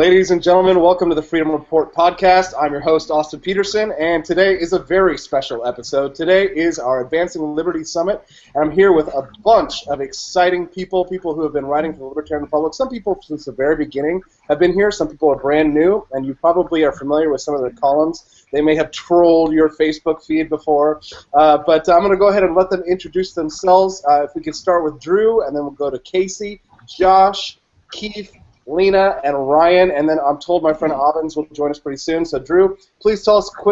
Ladies and gentlemen, welcome to the Freedom Report podcast. I'm your host, Austin Peterson, and today is a very special episode. Today is our Advancing Liberty Summit, and I'm here with a bunch of exciting people who have been writing for the Libertarian Republic. Some people since the very beginning have been here. Some people are brand new, and you probably are familiar with some of their columns. They may have trolled your Facebook feed before, but I'm going to go ahead and let them introduce themselves. If we could start with Drew, and then we'll go to Casey, Josh, Keith, Lina, and Ryan, and then I'm told my friend Avens will join us pretty soon. So, Drew, please tell us a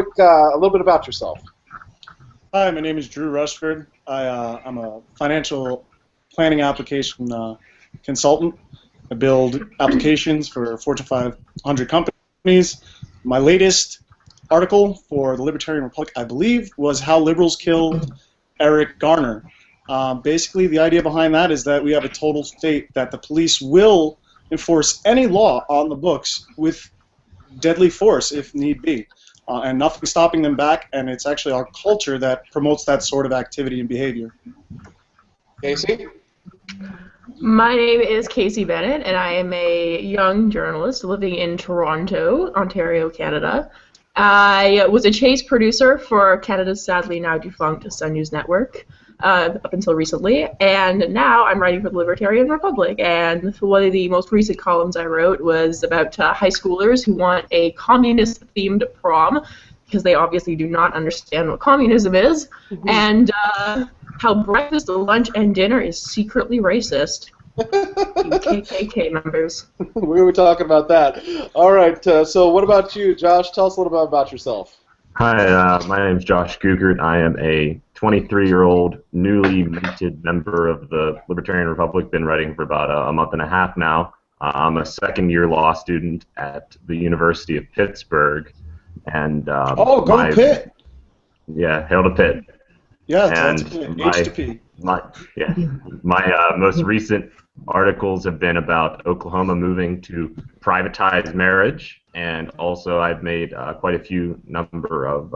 little bit about yourself. Hi, my name is Drew Rushford. I'm a financial planning application consultant. I build applications for Fortune 500 companies. My latest article for the Libertarian Republic, I believe, was How Liberals Killed Eric Garner. Basically, the idea behind that is that we have a total state that the police will enforce any law on the books with deadly force if need be, and nothing stopping them back, and it's actually our culture that promotes that sort of activity and behavior. Casey? My name is Casey Bennett, and I am a young journalist living in Toronto, Ontario, Canada. I was a chase producer for Canada's sadly now defunct Sun News Network up until recently, and now I'm writing for the Libertarian Republic, and one of the most recent columns I wrote was about high schoolers who want a communist-themed prom, because they obviously do not understand what communism is, and how breakfast, lunch, and dinner is secretly racist. You KKK members. We were talking about that. All right, so what about you, Josh? Tell us a little bit about yourself. Hi, my name is Josh Guckert. I am a 23-year-old, newly minted member of the Libertarian Republic. Been writing for about a month and a half now. I'm a second-year law student at the University of Pittsburgh, and go Pitt! Yeah, hail to Pitt. Yeah, and my most recent articles have been about Oklahoma moving to privatize marriage, and also I've made quite a few number of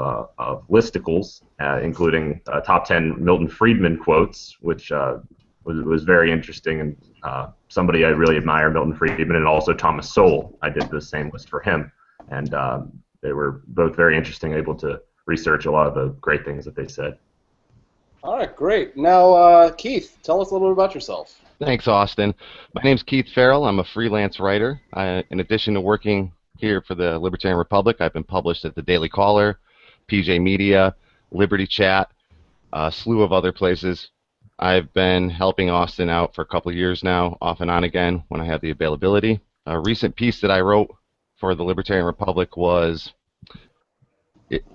listicles, including top 10 Milton Friedman quotes, which was very interesting, and somebody I really admire, Milton Friedman, and also Thomas Sowell. I did the same list for him, and they were both very interesting, able to research a lot of the great things that they said. All right, great. Now, Keith, tell us a little bit about yourself. Thanks, Austin. My name's Keith Farrell. I'm a freelance writer. In addition to working here for the Libertarian Republic, I've been published at the Daily Caller, PJ Media, Liberty Chat, a slew of other places. I've been helping Austin out for a couple of years now, off and on again, when I have the availability. A recent piece that I wrote for the Libertarian Republic was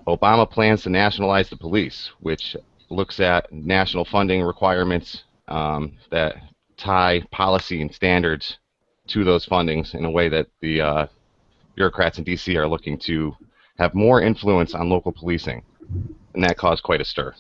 Obama plans to nationalize the police, which looks at national funding requirements that tie policy and standards to those fundings in a way that the bureaucrats in D.C. are looking to have more influence on local policing, and that caused quite a stir.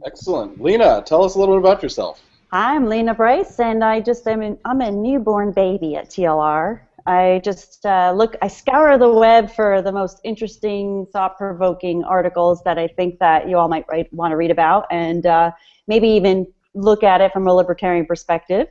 Excellent. Lina, tell us a little bit about yourself. I'm Lina Bryce, and I'm a newborn baby at TLR. I just I scour the web for the most interesting, thought-provoking articles that I think that you all might want to read about, and maybe even look at it from a libertarian perspective.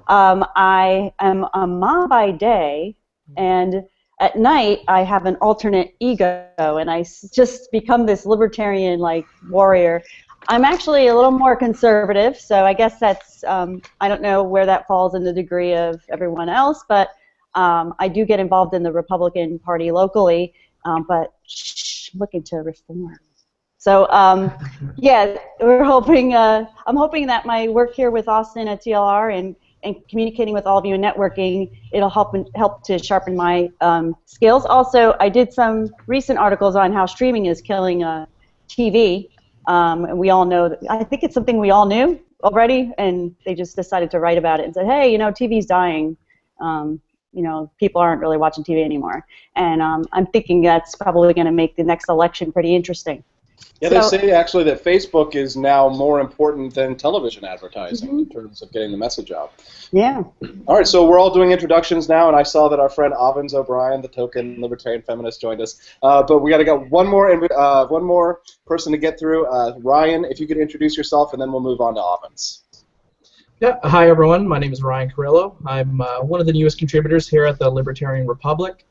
I am a mom by day, and at night I have an alternate ego, and I just become this libertarian warrior. I'm actually a little more conservative, so I guess that's I don't know where that falls in the degree of everyone else, but I do get involved in the Republican Party locally, but looking to reform. So yeah, we're hoping. I'm hoping that my work here with Austin at TLR and communicating with all of you and networking, it'll help to sharpen my skills. Also, I did some recent articles on how streaming is killing TV, and we all know that. I think it's something we all knew already, and they just decided to write about it and said, hey, TV's dying. People aren't really watching TV anymore. And I'm thinking that's probably going to make the next election pretty interesting. Yeah, they say actually that Facebook is now more important than television advertising in terms of getting the message out. Yeah. All right, so we're all doing introductions now, and I saw that our friend Avens O'Brien, the token libertarian feminist, joined us. But we got to get one more person to get through. Ryan, if you could introduce yourself, and then we'll move on to Avens. Yeah. Hi, everyone. My name is Ryan Carrillo. I'm one of the newest contributors here at the Libertarian Republic.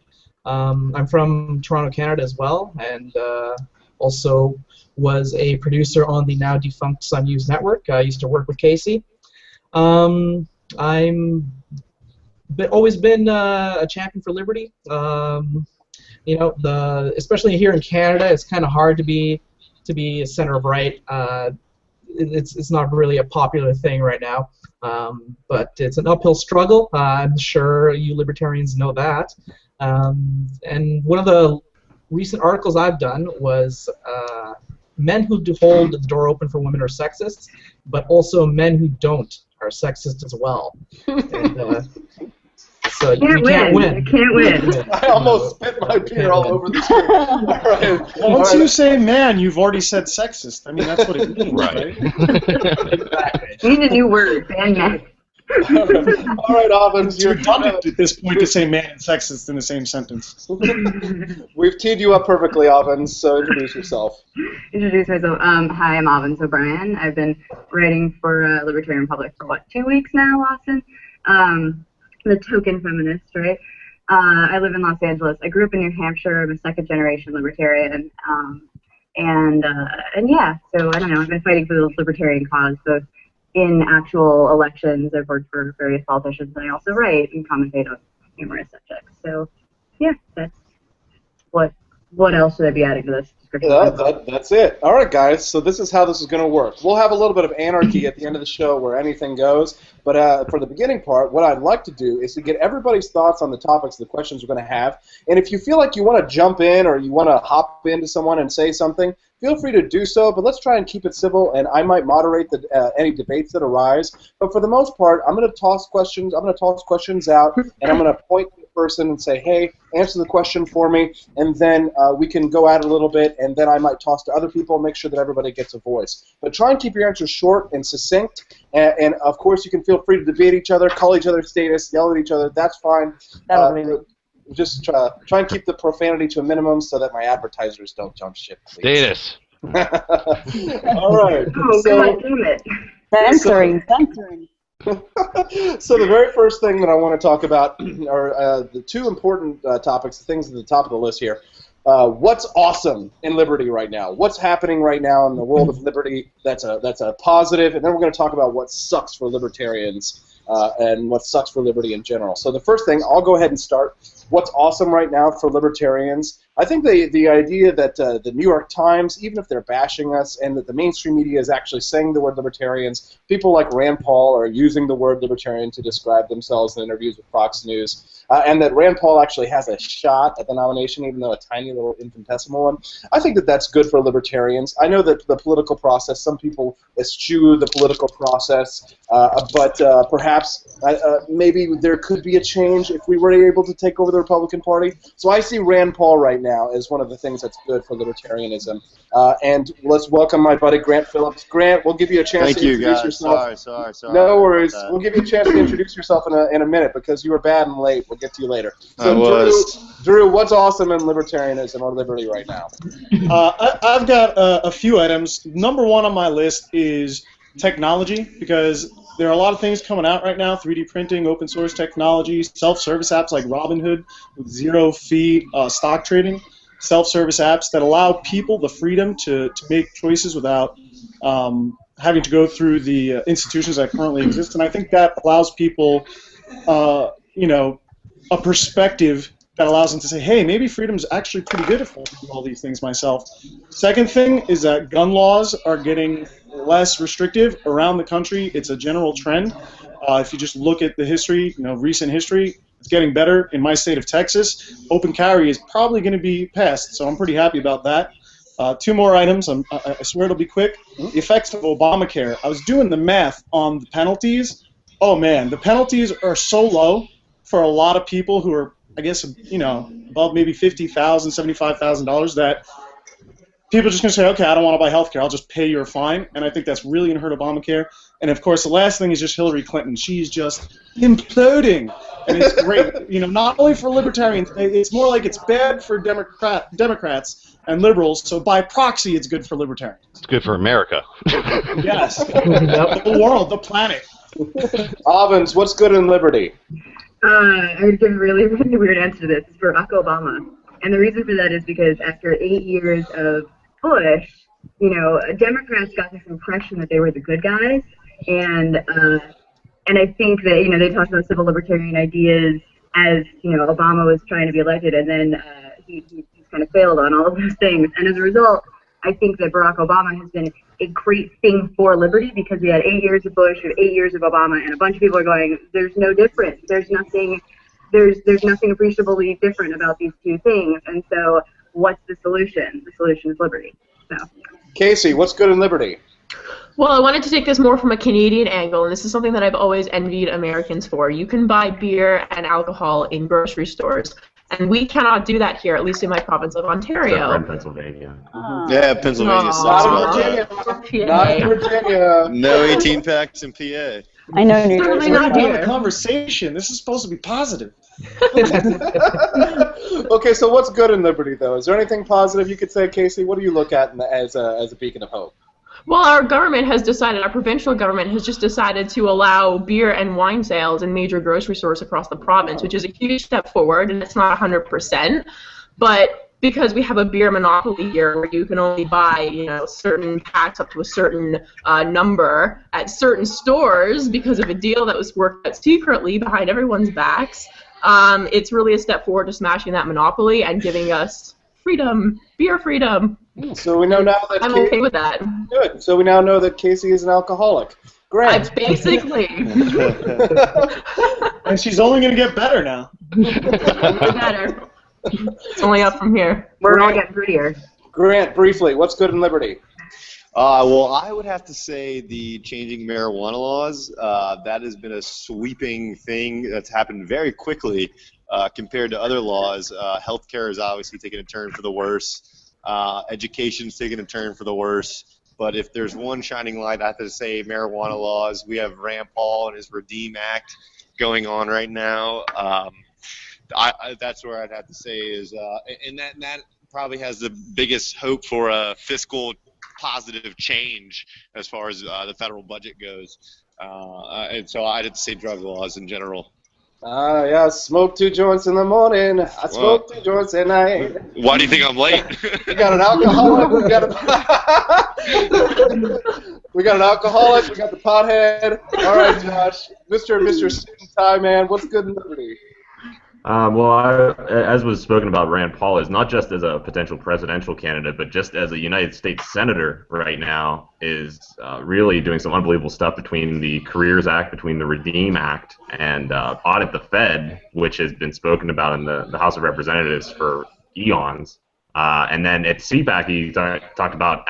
I'm from Toronto, Canada as well, and also was a producer on the now defunct Sun News Network. I used to work with Casey. I'm always been a champion for liberty. You know, especially here in Canada, it's kind of hard to be a center of right. It's not really a popular thing right now, but it's an uphill struggle. I'm sure you libertarians know that. And one of the recent articles I've done was men who do hold the door open for women are sexists, but also men who don't are sexist as well. And, so you can't win. You can't win. I almost spit my beer all over the screen. Right. Once you say man, you've already said sexist. I mean, that's what it means, Right. We need a new word, man. All right, Avens, It's redundant at this point to say man and sexist in the same sentence. We've teed you up perfectly, Avens, so introduce yourself. Introduce myself. Hi, I'm Avens O'Brien. I've been writing for Libertarian Republic for, 2 weeks now, Austin? The token feminist, right? I live in Los Angeles. I grew up in New Hampshire. I'm a second-generation libertarian. And yeah, so I don't know. I've been fighting for the libertarian cause, both in actual elections. I've worked for various politicians, and I also write and commentate on numerous subjects. So, yeah, that's what else should I be adding to this description? That's it. All right, guys. So this is how this is going to work. We'll have a little bit of anarchy at the end of the show where anything goes. But for the beginning part, what I'd like to do is to get everybody's thoughts on the topics, the questions we're going to have. And if you feel like you want to jump in or you want to hop into someone and say something, feel free to do so. But let's try and keep it civil, and I might moderate any debates that arise. But for the most part, I'm going to toss questions. I'm going to toss questions out, and I'm going to point to the person and say, "Hey, answer the question for me," and then we can go at it a little bit, and then I might toss to other people, make sure that everybody gets a voice. But try and keep your answers short and succinct, and of course you can feel free to debate each other, call each other status, yell at each other. That's fine. Just try and keep the profanity to a minimum so that my advertisers don't jump ship, please. Status. All right. Oh, God damn it. Censoring. So the very first thing that I want to talk about are the two important topics, the things at the top of the list here. What's awesome in liberty right now? What's happening right now in the world of liberty that's a positive? And then we're going to talk about what sucks for libertarians and what sucks for liberty in general. So the first thing, I'll go ahead and start. What's awesome right now for libertarians? I think the idea that the New York Times, even if they're bashing us, and that the mainstream media is actually saying the word libertarians, people like Rand Paul are using the word libertarian to describe themselves in interviews with Fox News, and that Rand Paul actually has a shot at the nomination, even though a tiny little infinitesimal one. I think that that's good for libertarians. I know that the political process, some people eschew the political process, but perhaps maybe there could be a change if we were able to take over the Republican Party. So I see Rand Paul right now as one of the things that's good for libertarianism. And let's welcome my buddy Grant Phillips. Grant, we'll give you a chance to introduce yourself. Sorry. No worries. We'll give you a chance to introduce yourself in a minute because you were bad and late. We'll get to you later. So Drew, what's awesome in libertarianism or liberty right now? I've got a few items. Number one on my list is technology, because there are a lot of things coming out right now, 3D printing, open source technology, self-service apps like Robinhood with zero-fee stock trading, self-service apps that allow people the freedom to make choices without having to go through the institutions that currently exist. And I think that allows people, a perspective that allows them to say, hey, maybe freedom's actually pretty good if I do all these things myself. Second thing is that gun laws are getting less restrictive around the country. It's a general trend. If you just look at the history, recent history, it's getting better. In my state of Texas, open carry is probably going to be passed, so I'm pretty happy about that. Two more items. I swear it'll be quick. The effects of Obamacare. I was doing the math on the penalties. Oh, man, the penalties are so low for a lot of people who are, I guess, above maybe $50,000, $75,000 that people are just going to say, okay, I don't want to buy health care. I'll just pay your fine. And I think that's really going to hurt Obamacare. And, of course, the last thing is just Hillary Clinton. She's just imploding. And it's great. Not only for libertarians, it's more like it's bad for Democrats and liberals. So by proxy, it's good for libertarians. It's good for America. Yes. The world, the planet. Avens, what's good in liberty? I would give a really, really weird answer to this. It's Barack Obama. And the reason for that is because after 8 years of Bush, Democrats got this impression that they were the good guys. And I think that, they talked about civil libertarian ideas as, Obama was trying to be elected, and then he kind of failed on all of those things. And as a result, I think that Barack Obama has been a great thing for liberty, because we had 8 years of Bush, we had 8 years of Obama, and a bunch of people are going, there's no difference. There's nothing appreciably different about these two things. And so what's the solution? The solution is liberty. So. Casey, what's good in liberty? Well, I wanted to take this more from a Canadian angle, and this is something that I've always envied Americans for. You can buy beer and alcohol in grocery stores, and we cannot do that here, at least in my province of Ontario. Except for in Pennsylvania. Yeah, Pennsylvania sucks Not about in that. Virginia. Not in Virginia. No 18 packs in PA. I know New Certainly Jersey. not We're here. having a conversation. This is supposed to be positive. Okay, so what's good in liberty, though? Is there anything positive you could say, Casey? What do you look at as a beacon of hope? Well, our government has decided, our provincial government has just decided to allow beer and wine sales in major grocery stores across the province, which is a huge step forward, and it's not 100%. But because we have a beer monopoly here where you can only buy, certain packs up to a certain number at certain stores because of a deal that was worked out secretly behind everyone's backs, it's really a step forward to smashing that monopoly and giving us freedom, beer freedom. So we know now that I'm okay with that. Good. So we now know that Casey is an alcoholic. Grant. Basically. And she's only going to get better now. Better. It's only up from here. We're all getting prettier. Grant, briefly, what's good in liberty? Well, I would have to say the changing marijuana laws. That has been a sweeping thing that's happened very quickly compared to other laws. Healthcare is obviously taking a turn for the worse. Education's taking a turn for the worse. But if there's one shining light, I have to say marijuana laws. We have Rand Paul and his Redeem Act going on right now. That's where I'd have to say is, and that probably has the biggest hope for a fiscal positive change as far as the federal budget goes. And so I'd have to say drug laws in general. Yeah, smoke 2 joints in the morning. I smoke 2 joints at night. Why do you think I'm late? We got an alcoholic. We got an alcoholic. We got the pothead. All right, Josh, Mr. Suit and Tie Man, what's good in liberty? Well, as was spoken about, Rand Paul is not just as a potential presidential candidate, but just as a United States senator right now is really doing some unbelievable stuff between the Careers Act, between the Redeem Act, and Audit the Fed, which has been spoken about in the House of Representatives for eons. And then at CPAC, he talked about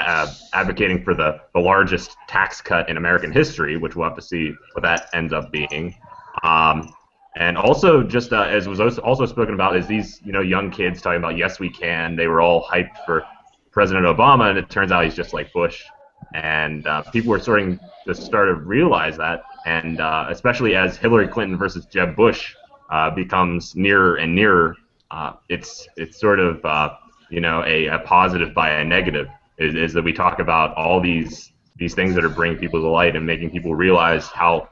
advocating for the largest tax cut in American history, which we'll have to see what that ends up being. And also, just as was also spoken about, is these young kids talking about yes we can. They were all hyped for President Obama, and it turns out he's just like Bush. And people were starting to realize that, and especially as Hillary Clinton versus Jeb Bush becomes nearer and nearer, it's sort of a positive by a negative. Is that we talk about all these things that are bringing people to light and making people realize how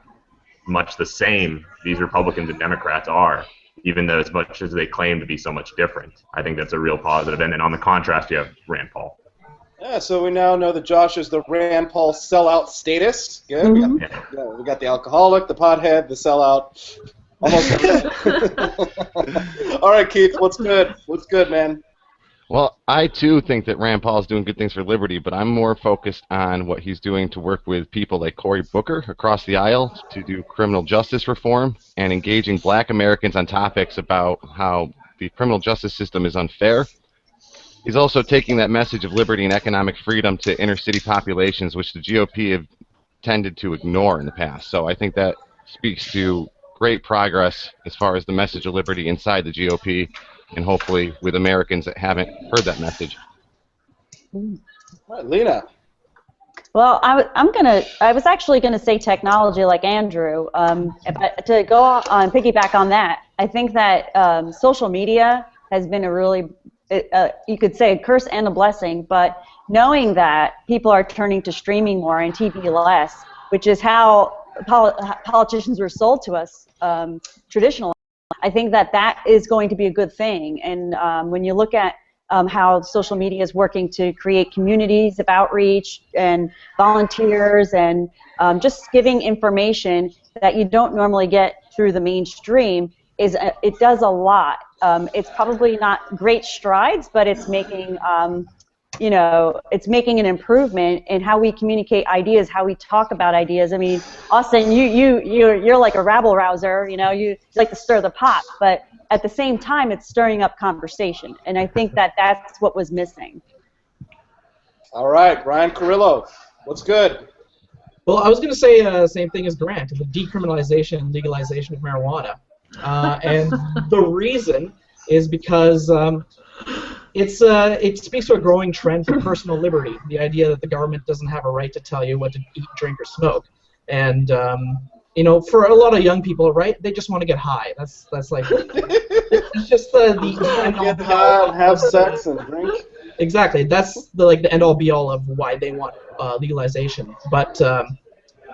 much the same these Republicans and Democrats are, even though as much as they claim to be so much different. I think that's a real positive. And then on the contrast, you have Rand Paul. Yeah, so we now know that Josh is the Rand Paul sellout status. Good. Mm-hmm. We got the alcoholic, the pothead, the sellout. Almost. All right, Keith, what's good? What's good, man? Well, I too think that Rand Paul is doing good things for liberty, but I'm more focused on what he's doing to work with people like Cory Booker across the aisle to do criminal justice reform and engaging black Americans on topics about how the criminal justice system is unfair. He's also taking that message of liberty and economic freedom to inner city populations, which the GOP have tended to ignore in the past. So I think that speaks to great progress as far as the message of liberty inside the GOP, and hopefully with Americans that haven't heard that message. All right, Lina. Well, I was actually gonna say technology like Andrew, but to go on piggyback on that, I think that social media has been a really, you could say a curse and a blessing, but knowing that people are turning to streaming more and TV less, which is how politicians were sold to us traditionally. I think that is going to be a good thing. And when you look at how social media is working to create communities of outreach and volunteers and just giving information that you don't normally get through the mainstream, it does a lot. It's probably not great strides, but it's making it's making an improvement in how we communicate ideas, how we talk about ideas. I mean, Austin, you're like a rabble rouser. You like to stir the pot, but at the same time, it's stirring up conversation, and I think that's what was missing. All right, Ryan Carrillo, what's good? Well, I was going to say the same thing as Grant, the decriminalization and legalization of marijuana. And the reason is because it speaks to a growing trend for personal liberty, the idea that the government doesn't have a right to tell you what to eat, drink, or smoke. And, for a lot of young people, right, they just want to get high. That's like, it's just the get high and have sex and drink. Exactly. That's the end-all be-all of why they want legalization. But you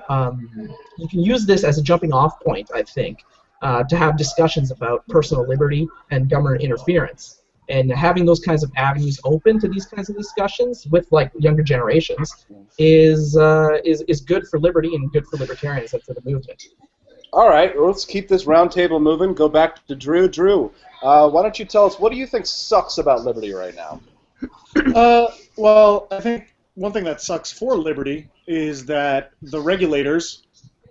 can use this as a jumping-off point, I think, to have discussions about personal liberty and government interference. And having those kinds of avenues open to these kinds of discussions with younger generations is good for liberty and good for libertarians and for the movement. All right, well, let's keep this roundtable moving. Go back to Drew. Drew, why don't you tell us, what do you think sucks about liberty right now? Well, I think one thing that sucks for liberty is that the regulators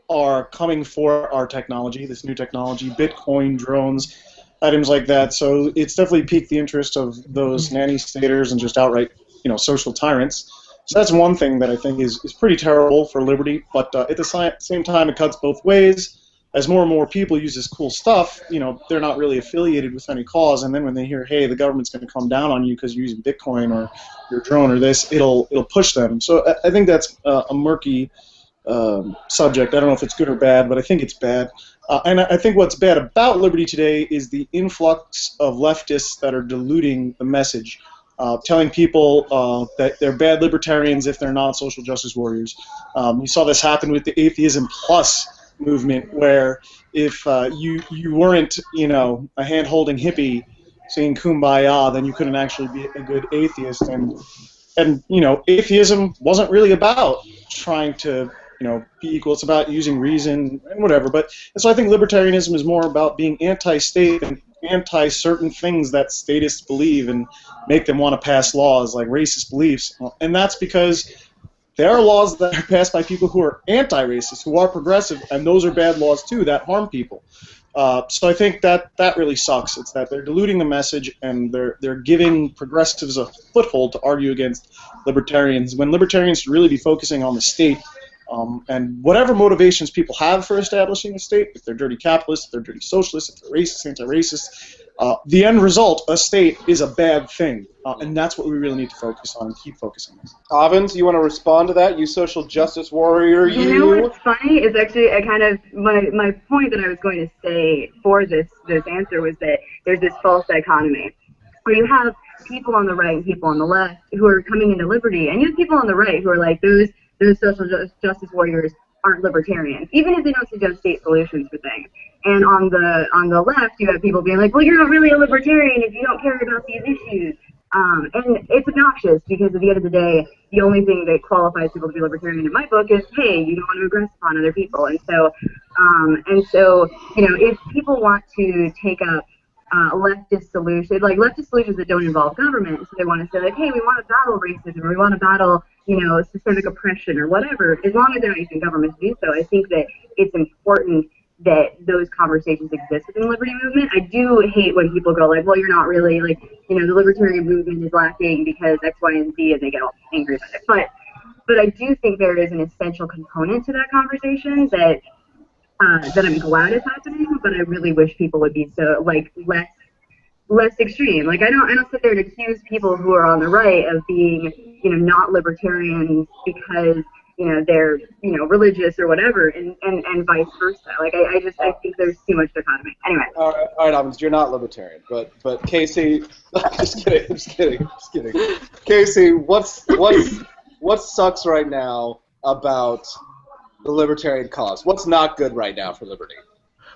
are coming for our technology, this new technology, Bitcoin, drones, items like that. So it's definitely piqued the interest of those nanny staters and just outright, social tyrants. So that's one thing that I think is pretty terrible for liberty. But at the same time, it cuts both ways. As more and more people use this cool stuff, they're not really affiliated with any cause. And then when they hear, hey, the government's going to come down on you because you're using Bitcoin or your drone or this, it'll push them. So I think that's a murky subject. I don't know if it's good or bad, but I think it's bad. And I think what's bad about liberty today is the influx of leftists that are diluting the message, telling people that they're bad libertarians if they're not social justice warriors. You saw this happen with the Atheism Plus movement, where if you weren't, a hand-holding hippie saying kumbaya, then you couldn't actually be a good atheist. And atheism wasn't really about trying to be equal. It's about using reason and whatever. And so I think libertarianism is more about being anti-state and anti-certain things that statists believe and make them want to pass laws like racist beliefs. And that's because there are laws that are passed by people who are anti-racist, who are progressive, and those are bad laws too that harm people. So I think that really sucks. It's that they're diluting the message and they're giving progressives a foothold to argue against libertarians, when libertarians should really be focusing on the state. And whatever motivations people have for establishing a state, if they're dirty capitalists, if they're dirty socialists, if they're racist, anti-racist, the end result, a state, is a bad thing. And that's what we really need to focus on and keep focusing on. Avens, you want to respond to that? You social justice warrior, you? You know what's funny is actually my point that I was going to say for this answer was that there's this false dichotomy where you have people on the right and people on the left who are coming into liberty, and you have people on the right who are like, those social justice warriors aren't libertarians, even if they don't suggest state solutions for things. And on the left, you have people being like, well, you're not really a libertarian if you don't care about these issues. And it's obnoxious because at the end of the day, the only thing that qualifies people to be libertarian in my book is, hey, you don't want to aggress upon other people. And so, if people want to take up leftist solutions, like leftist solutions that don't involve government, so they want to say like, hey, we want to battle racism, or we want to battle, systemic oppression or whatever, as long as they're not using government to do so, I think that it's important that those conversations exist within the liberty movement. I do hate when people go like, well, you're not really, the libertarian movement is lacking because X, Y, and Z, and they get all angry about it. But I do think there is an essential component to that conversation that I'm glad is happening, but I really wish people would be so less extreme. I don't sit there and accuse people who are on the right of being, not libertarians because they're religious or whatever, and vice versa. I think there's too much dichotomy. Anyway. All right, Avens, you're not libertarian, but Casey, just kidding. Casey, what sucks right now about the libertarian cause? What's not good right now for liberty?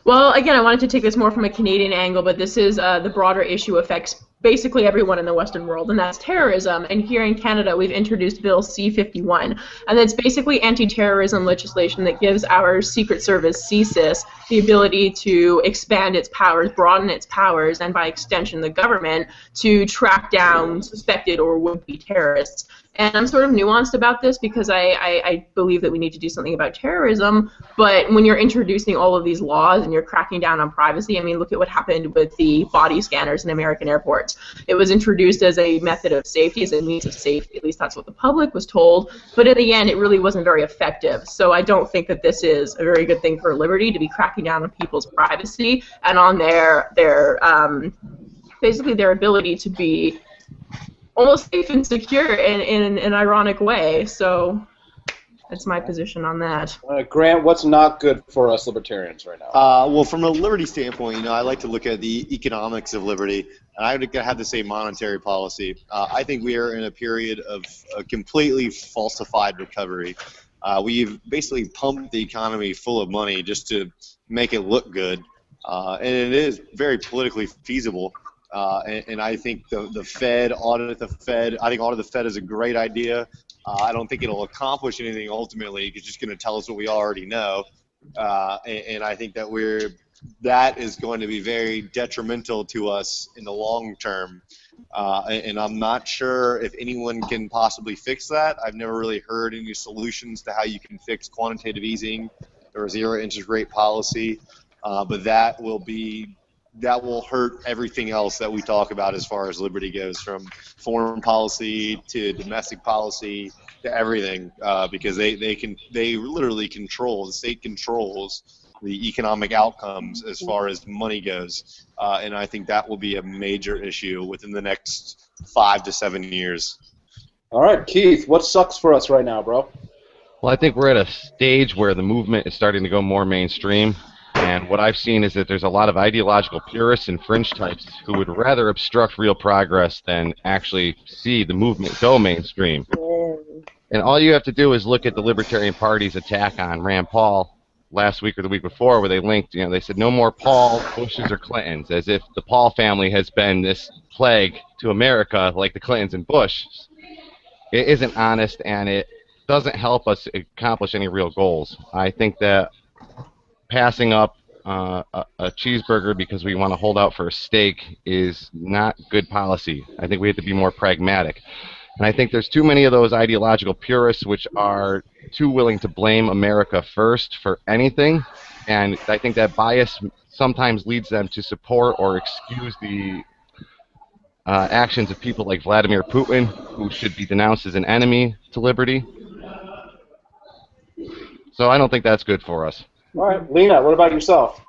Well, again, I wanted to take this more from a Canadian angle, but this is the broader issue affects basically everyone in the Western world, and that's terrorism. And here in Canada, we've introduced Bill C-51, and that's basically anti-terrorism legislation that gives our Secret Service, CSIS, the ability to expand its powers, broaden its powers, and by extension the government, to track down suspected or would-be terrorists. And I'm sort of nuanced about this because I believe that we need to do something about terrorism, but when you're introducing all of these laws and you're cracking down on privacy, I mean, look at what happened with the body scanners in American airports. It was introduced as a method of safety, as a means of safety, at least that's what the public was told, but in the end it really wasn't very effective. So I don't think that this is a very good thing for liberty, to be cracking down on people's privacy and on their basically their ability to be almost safe and secure in an ironic way. So that's my position on that. Grant, what's not good for us libertarians right now? Well, from a liberty standpoint, I like to look at the economics of liberty, and I would have to say monetary policy. I think we are in a period of a completely falsified recovery. We've basically pumped the economy full of money just to make it look good, and it is very politically feasible. And I think the Fed, audit the Fed, I think audit the Fed is a great idea. I don't think it'll accomplish anything ultimately. It's just going to tell us what we already know. And I think that that is going to be very detrimental to us in the long term. And I'm not sure if anyone can possibly fix that. I've never really heard any solutions to how you can fix quantitative easing or zero interest rate policy. But that will hurt everything else that we talk about as far as liberty goes, from foreign policy to domestic policy to everything, because they literally control, the state controls the economic outcomes as far as money goes, and I think that will be a major issue within the next 5 to 7 years. All right, Keith, what sucks for us right now, bro? Well, I think we're at a stage where the movement is starting to go more mainstream. And what I've seen is that there's a lot of ideological purists and fringe types who would rather obstruct real progress than actually see the movement go mainstream. And all you have to do is look at the Libertarian Party's attack on Rand Paul last week or the week before, where they linked, they said no more Paul, Bushes, or Clintons, as if the Paul family has been this plague to America like the Clintons and Bush. It isn't honest, and it doesn't help us accomplish any real goals. I think that passing up a cheeseburger because we want to hold out for a steak is not good policy. I think we have to be more pragmatic. And I think there's too many of those ideological purists which are too willing to blame America first for anything. And I think that bias sometimes leads them to support or excuse the actions of people like Vladimir Putin, who should be denounced as an enemy to liberty. So I don't think that's good for us. All right, Lina, what about yourself?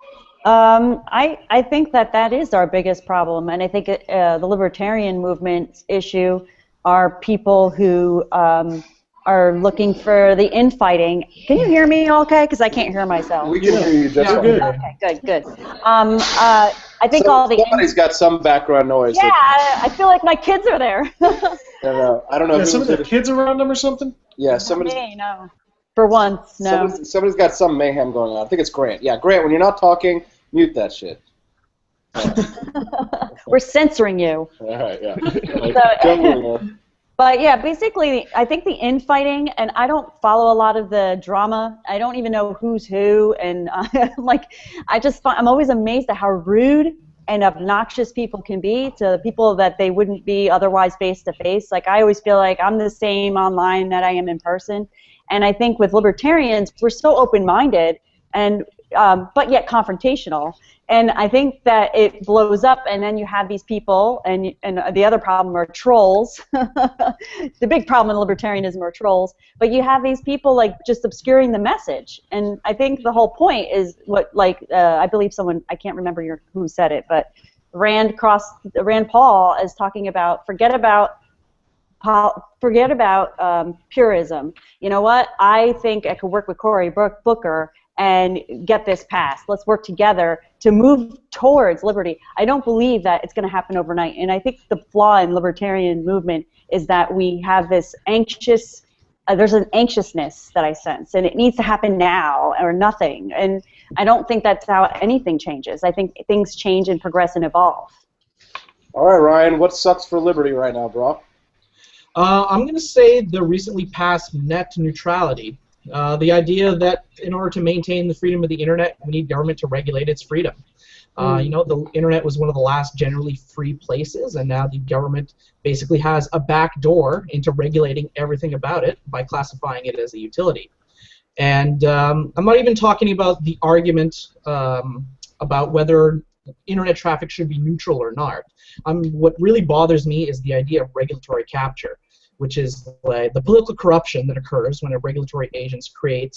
I think that is our biggest problem, and I think the libertarian movement's issue are people who are looking for the infighting. Can you hear me okay? Because I can't hear myself. We can hear you just fine. Good. Okay, good. I think somebody's got some background noise. Yeah, I feel like my kids are there. I don't know. Yeah, some of the kids around them or something? Yeah, somebody's... No. For once, no. Somebody's got some mayhem going on. I think it's Grant. Yeah, Grant, when you're not talking, mute that shit. We're censoring you. All right, yeah. But yeah, basically, I think the infighting, and I don't follow a lot of the drama. I don't even know who's who, and I'm always amazed at how rude and obnoxious people can be to people that they wouldn't be otherwise face to face. Like, I always feel like I'm the same online that I am in person. And I think with libertarians, we're so open-minded, and but yet confrontational. And I think that it blows up, and then you have these people, and the other problem are trolls. The big problem in libertarianism are trolls. But you have these people like just obscuring the message. And I think the whole point is what, I believe someone, I can't remember who said it, but Rand Paul is talking about forget about purism. You know what? I think I could work with Cory Booker and get this passed. Let's work together to move towards liberty. I don't believe that it's going to happen overnight. And I think the flaw in libertarian movement is that we have this anxious there's an anxiousness that I sense, and it needs to happen now or nothing. And I don't think that's how anything changes. I think things change and progress and evolve. All right, Ryan, what sucks for liberty right now, bro? I'm going to say the recently passed net neutrality. The idea that in order to maintain the freedom of the internet, we need government to regulate its freedom. You know, the internet was one of the last generally free places, and now the government basically has a back door into regulating everything about it by classifying it as a utility. And I'm not even talking about the argument about whether internet traffic should be neutral or not. What really bothers me is the idea of regulatory capture, which is like the political corruption that occurs when a regulatory agent created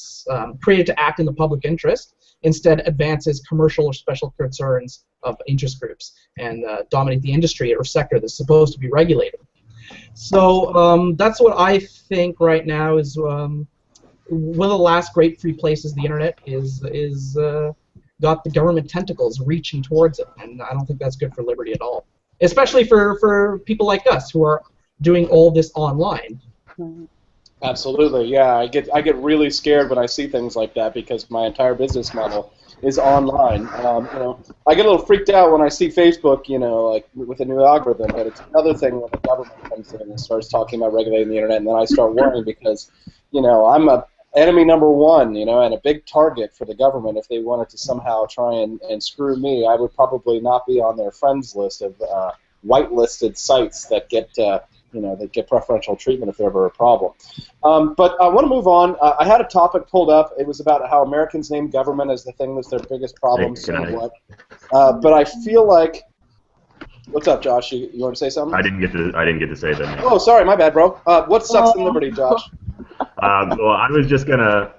to act in the public interest, instead advances commercial or special concerns of interest groups and dominate the industry or sector that's supposed to be regulated. So that's what I think right now is one of the last great free places, the internet, is got the government tentacles reaching towards it, and I don't think that's good for liberty at all, especially for people like us who are doing all this online. Absolutely, yeah. I get really scared when I see things like that because my entire business model is online. You know, I get a little freaked out when I see Facebook, you know, like with a new algorithm. But it's another thing when the government comes in and starts talking about regulating the internet, and then I start worrying because, you know, I'm a enemy number one, you know, and a big target for the government. If they wanted to somehow try and screw me, I would probably not be on their friends list of whitelisted sites that get you know, they get preferential treatment if there's ever a problem. But I want to move on. I had a topic pulled up. It was about how Americans name government as the thing that's their biggest problem. But I feel like, what's up, Josh? You want to say something? I didn't get to say that. Oh, sorry, my bad, bro. What sucks in liberty, Josh? Well, I was just gonna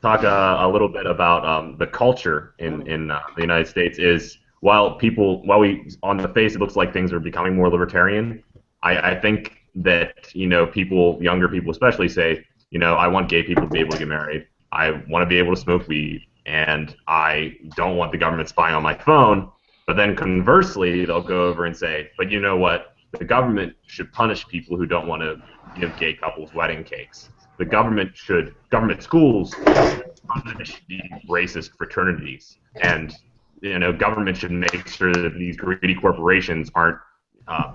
talk a little bit about the culture in the United States. Is while we on the face it looks like things are becoming more libertarian. I think that, you know, younger people especially say, you know, I want gay people to be able to get married. I want to be able to smoke weed, and I don't want the government spying on my phone. But then conversely, they'll go over and say, but you know what? The government should punish people who don't want to give gay couples wedding cakes. The government schools punish the racist fraternities, and, you know, government should make sure that these greedy corporations aren't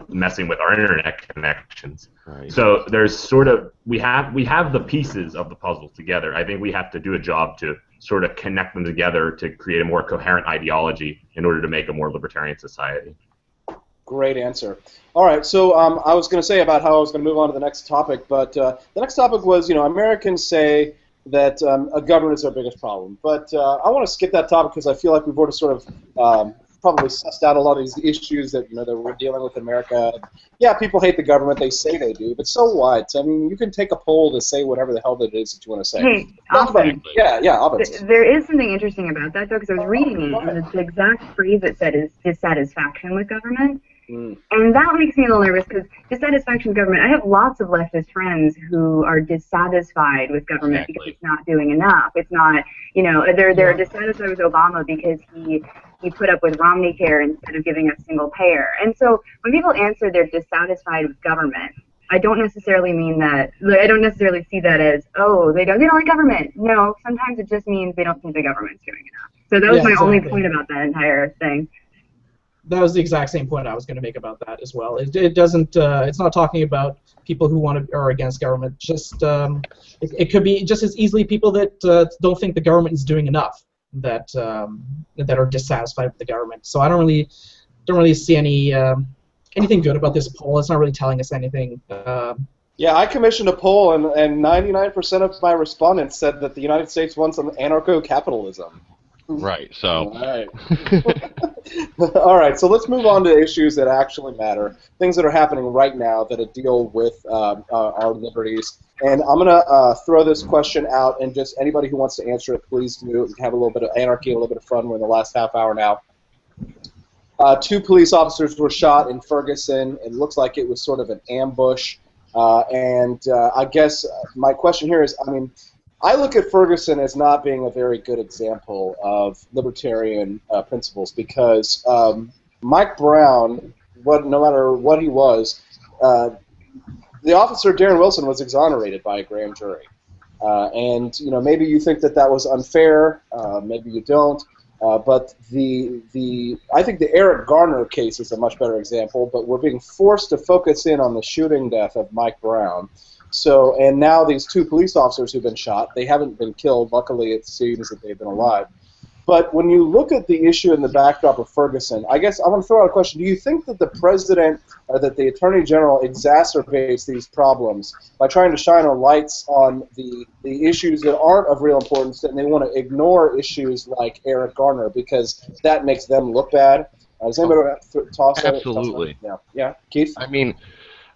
messing with our internet connections. Right. So there's sort of we have the pieces of the puzzle together. I think we have to do a job to sort of connect them together to create a more coherent ideology in order to make a more libertarian society. Great answer. All right, so I was going to say about how I was going to move on to the next topic, but the next topic was, you know, Americans say that a government is our biggest problem. But I want to skip that topic because I feel like we've already sort of probably sussed out a lot of these issues that, you know, that we're dealing with in America. Yeah, people hate the government. They say they do, but so what? I mean, you can take a poll to say whatever the hell it is that you want to say. Hey, Austin, Avens. There is something interesting about that, though, because I was reading it, and the exact phrase it said is dissatisfaction with government. And that makes me a little nervous because dissatisfaction with government, I have lots of leftist friends who are dissatisfied with government because it's not doing enough. It's not, you know, they're dissatisfied with Obama because he put up with Romney care instead of giving us single payer. And so when people answer they're dissatisfied with government, I don't necessarily mean that, I don't necessarily see that as, oh, they don't like government. No, sometimes it just means they don't think the government's doing enough. So that was my only point about that entire thing. That was the exact same point I was going to make about that as well. It doesn't. It's not talking about people who are against government. Just it could be just as easily people that don't think the government is doing enough that are dissatisfied with the government. So I don't really see anything good about this poll. It's not really telling us anything. Yeah, I commissioned a poll, and 99% of my respondents said that the United States wants an anarcho-capitalism. Right, so. All right. All right, so let's move on to issues that actually matter, things that are happening right now that deal with our liberties. And I'm going to throw this question out, and just anybody who wants to answer it, please do. We can have a little bit of anarchy and a little bit of fun. We're in the last half hour now. 2 police officers were shot in Ferguson. It looks like it was sort of an ambush. I guess my question here is, I mean, I look at Ferguson as not being a very good example of libertarian principles because Mike Brown, no matter what he was, the officer, Darren Wilson, was exonerated by a grand jury. And maybe you think that was unfair, maybe you don't. But I think the Eric Garner case is a much better example. But we're being forced to focus in on the shooting death of Mike Brown. And now these two police officers who've been shot, they haven't been killed. Luckily, it seems that they've been alive. But when you look at the issue in the backdrop of Ferguson, I guess I want to throw out a question. Do you think that the president or that the attorney general exacerbates these problems by trying to shine a lights on the issues that aren't of real importance, and they want to ignore issues like Eric Garner because that makes them look bad? Does anybody toss that? Absolutely. Yeah, Keith? I mean,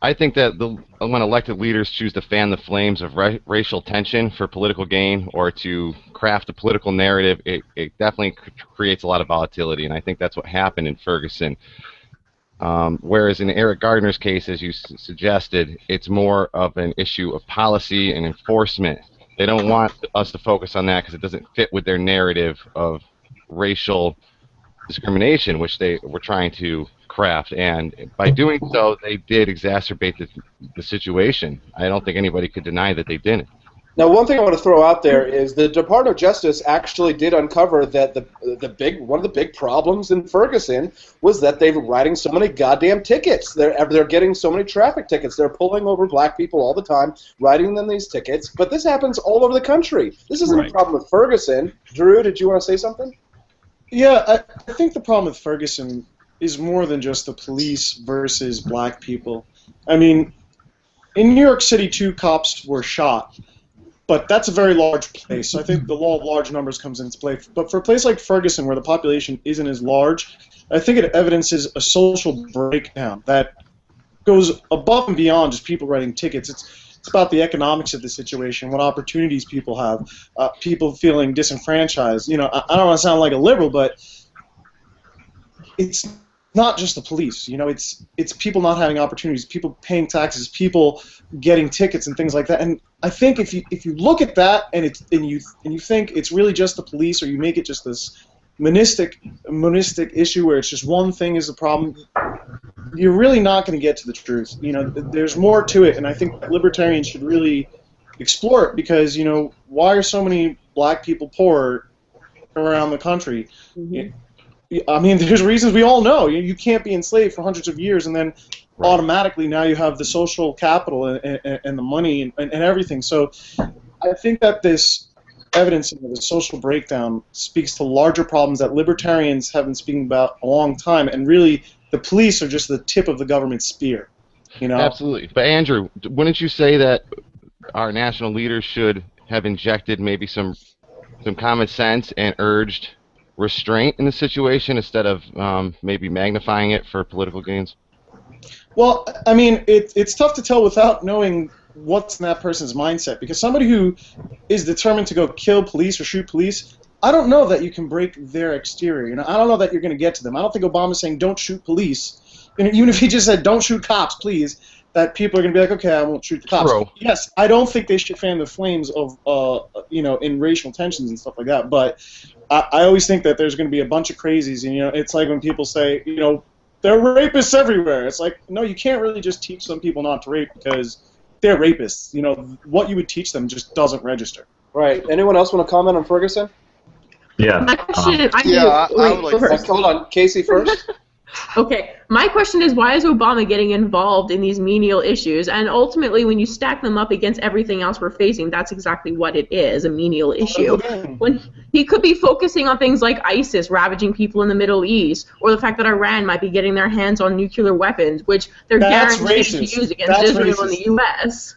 I think that when elected leaders choose to fan the flames of racial tension for political gain or to craft a political narrative, it definitely creates a lot of volatility, and I think that's what happened in Ferguson. Whereas in Eric Gardner's case, as you suggested, it's more of an issue of policy and enforcement. They don't want us to focus on that because it doesn't fit with their narrative of racial discrimination, which they were trying to craft, and by doing so, they did exacerbate the situation. I don't think anybody could deny that they didn't. Now, one thing I want to throw out there is the Department of Justice actually did uncover that one of the big problems in Ferguson was that they were writing so many goddamn tickets. They're getting so many traffic tickets. They're pulling over black people all the time, writing them these tickets. But this happens all over the country. This isn't a problem with Ferguson. Drew, did you want to say something? Yeah, I think the problem with Ferguson is more than just the police versus black people. I mean, in New York City, 2 cops were shot, but that's a very large place. So I think the law of large numbers comes into play. But for a place like Ferguson, where the population isn't as large, I think it evidences a social breakdown that goes above and beyond just people writing tickets. It's about the economics of the situation, what opportunities people have, people feeling disenfranchised. I don't want to sound like a liberal, but it's not just the police. It's people not having opportunities, people paying taxes, people getting tickets and things like that. And I think if you look at that and you think it's really just the police, or you make it just this monistic issue where it's just one thing is the problem, you're really not going to get to the truth. There's more to it, and I think libertarians should really explore it because why are so many black people poor around the country? Mm-hmm. I mean, there's reasons we all know. You can't be enslaved for hundreds of years and then automatically now you have the social capital and the money and everything. So I think that this evidence of the social breakdown speaks to larger problems that libertarians have been speaking about a long time, and really the police are just the tip of the government spear. Absolutely. But Andrew, wouldn't you say that our national leaders should have injected maybe some common sense and urged restraint in the situation instead of maybe magnifying it for political gains? Well, I mean, it's tough to tell without knowing what's in that person's mindset, because somebody who is determined to go kill police or shoot police, I don't know that you can break their exterior. I don't know that you're going to get to them. I don't think Obama's saying don't shoot police. Even if he just said don't shoot cops, please, that people are going to be like, okay, I won't shoot the cops. True. Yes, I don't think they should fan the flames of, in racial tensions and stuff like that. But I always think that there's going to be a bunch of crazies. And, it's like when people say, there are rapists everywhere. It's like, no, you can't really just teach some people not to rape because they're rapists. What you would teach them just doesn't register. Right. Anyone else want to comment on Ferguson? Yeah. My question I would like to. Hold on, Casey first. Okay, my question is, why is Obama getting involved in these menial issues? And ultimately, when you stack them up against everything else we're facing, that's exactly what it is, a menial issue. When he could be focusing on things like ISIS ravaging people in the Middle East, or the fact that Iran might be getting their hands on nuclear weapons, which they're guaranteed to use against Israel and the U.S.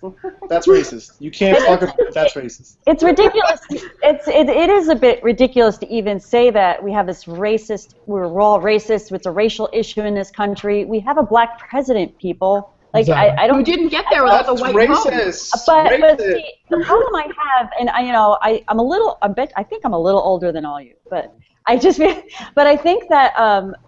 That's racist. You can't talk about it. That's racist. It's ridiculous. It is a bit ridiculous to even say that we have this racist, we're all racist, it's a racial issue in this country. We have a black president, people. Like, exactly. I don't. You didn't get there without the white racist. But see, the problem I have, and I'm a little. I think I'm a little older than all you, but I think that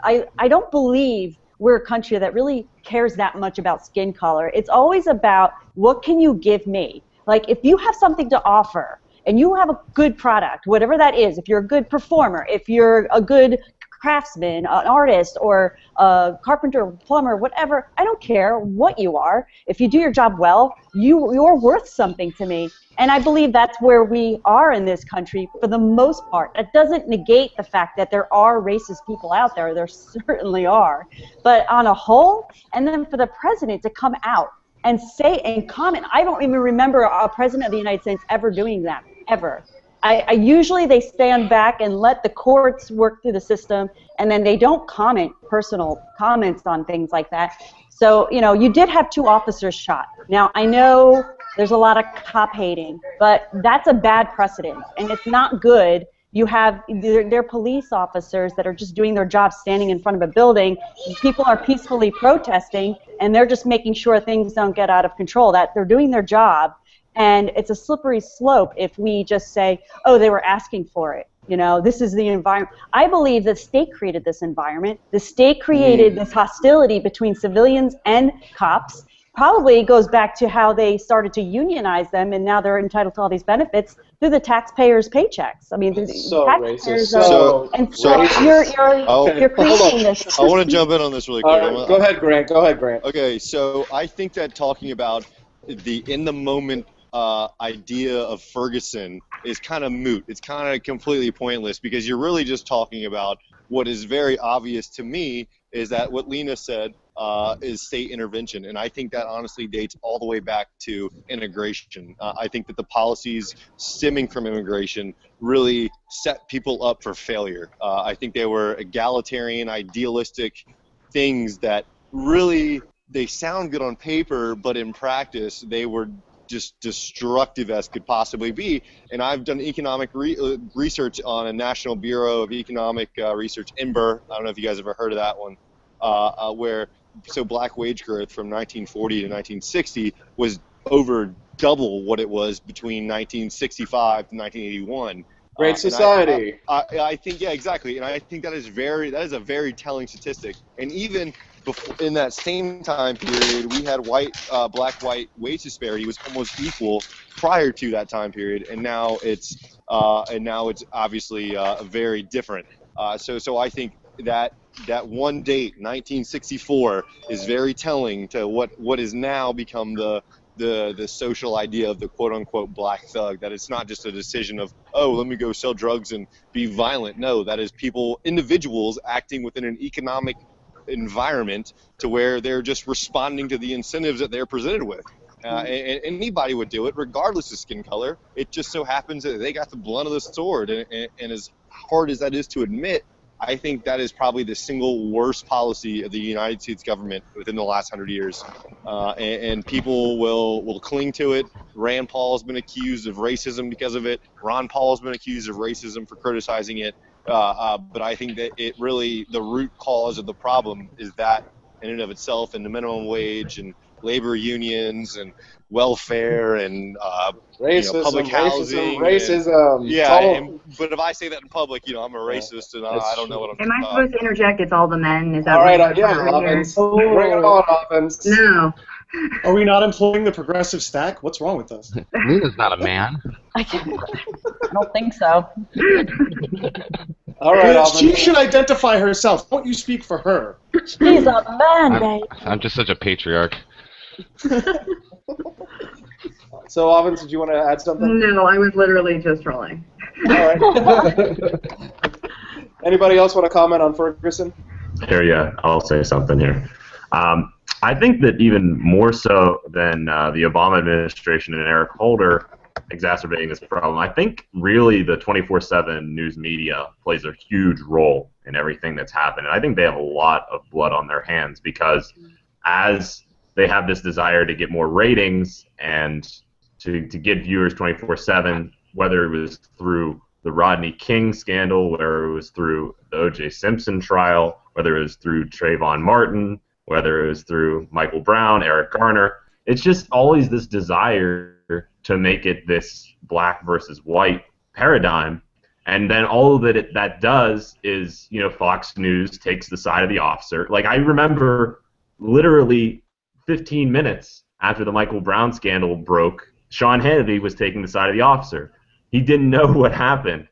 I don't believe we're a country that really cares that much about skin color. It's always about what can you give me. Like, if you have something to offer and you have a good product, whatever that is, if you're a good performer, if you're a good craftsman, an artist, or a carpenter, plumber, whatever. I don't care what you are. If you do your job well, you're worth something to me. And I believe that's where we are in this country for the most part. That doesn't negate the fact that there are racist people out there. There certainly are. But on a whole, and then for the president to come out and say and comment, I don't even remember a president of the United States ever doing that, ever. I usually they stand back and let the courts work through the system, and then they don't comment personal comments on things like that. So, you know, you did have 2 officers shot. Now, I know there's a lot of cop hating, but that's a bad precedent, and it's not good. You have they're police officers that are just doing their job, standing in front of a building. People are peacefully protesting, and they're just making sure things don't get out of control, that they're doing their job. And it's a slippery slope if we just say, oh, they were asking for it. You know, this is the environment. I believe the state created this environment. The state created this hostility between civilians and cops. Probably goes back to how they started to unionize them, and now they're entitled to all these benefits through the taxpayers' paychecks. I mean, the so taxpayers racist. and so you're creating this. I want to jump in on this really quick. Go ahead, Grant. Go ahead, Grant. Okay, so I think that talking about the in-the-moment idea of Ferguson is kind of moot. It's kind of completely pointless because you're really just talking about what is very obvious to me is that what Lina said is state intervention, and I think that honestly dates all the way back to integration. I think that the policies stemming from immigration really set people up for failure. I think they were egalitarian, idealistic things that really, they sound good on paper, but in practice they were just destructive as could possibly be. And I've done economic research on a National Bureau of Economic Research, NBER. I don't know if you guys have ever heard of that one, so black wage growth from 1940 to 1960 was over double what it was between 1965 to 1981. Great society. I think, yeah, exactly. And I think that is a very telling statistic. And even in that same time period, we had black-white wage disparity was almost equal prior to that time period, and now it's obviously very different. So I think that one date, 1964, is very telling to what is now become the social idea of the quote-unquote black thug, that it's not just a decision of, oh, let me go sell drugs and be violent. No, that is individuals acting within an economic environment to where they're just responding to the incentives that they're presented with. And anybody would do it regardless of skin color. It just so happens that they got the blunt of the sword, and as hard as that is to admit, I think that is probably the single worst policy of the United States government within the last 100 years. And people will cling to it. Rand Paul has been accused of racism because of it. Ron Paul has been accused of racism for criticizing it. But I think that it really, the root cause of the problem is that in and of itself, and the minimum wage and labor unions and welfare and racism, public housing. Racism. But if I say that in public, I'm a racist, and I don't know what I'm Am I supposed to interject? It's all the men. Is that all right? what Avens. Bring it on, Avens. No. Are we not employing the progressive stack? What's wrong with us? Lina's not a man. I don't think so. All right, Avens. She should identify herself. Don't you speak for her. She's a man, babe. I'm just such a patriarch. So, Avens, did you want to add something? No, I was literally just trolling. All right. Anybody else want to comment on Ferguson? Here, yeah, I'll say something here. I think that even more so than the Obama administration and Eric Holder exacerbating this problem, I think really the 24/7 news media plays a huge role in everything that's happened. And I think they have a lot of blood on their hands because as they have this desire to get more ratings and to get viewers 24/7, whether it was through the Rodney King scandal, whether it was through the O.J. Simpson trial, whether it was through Trayvon Martin, whether it was through Michael Brown, Eric Garner. It's just always this desire to make it this black versus white paradigm. And then all that that does is, Fox News takes the side of the officer. Like, I remember literally 15 minutes after the Michael Brown scandal broke, Sean Hannity was taking the side of the officer. He didn't know what happened.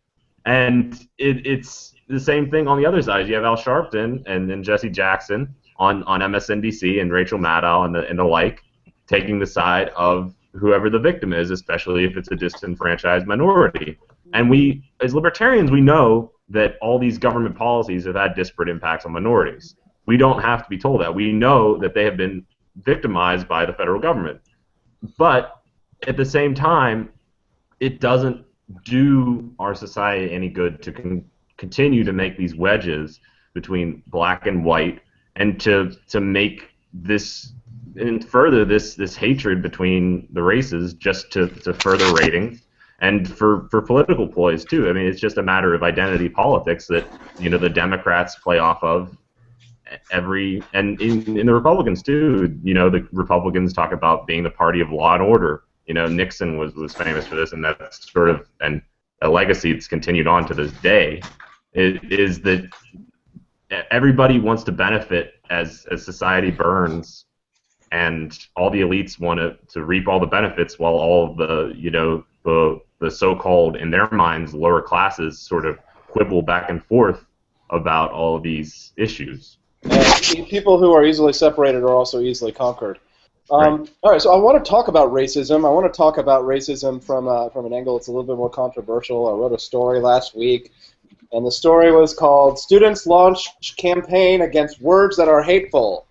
And it's the same thing on the other side. You have Al Sharpton and Jesse Jackson on MSNBC and Rachel Maddow and the like, taking the side of whoever the victim is, especially if it's a disenfranchised minority. And we, as libertarians, we know that all these government policies have had disparate impacts on minorities. We don't have to be told that. We know that they have been victimized by the federal government. But at the same time, it doesn't do our society any good to continue to make these wedges between black and white, and to make this and further this hatred between the races just to further ratings and for political ploys too. I mean, it's just a matter of identity politics that, you know, the Democrats play off of and in the Republicans too. You know, the Republicans talk about being the party of law and order. You know, Nixon was famous for this, and that's sort of and a legacy that's continued on to this day. Is that everybody wants to benefit as society burns, and all the elites want to reap all the benefits, while all of the, you know, the so-called, in their minds, lower classes sort of quibble back and forth about all of these issues. And people who are easily separated are also easily conquered. Right. All right, so I want to talk about racism. I want to talk about racism from an angle that's a little bit more controversial. I wrote a story last week, and the story was called "Students Launch Campaign Against Words That Are Hateful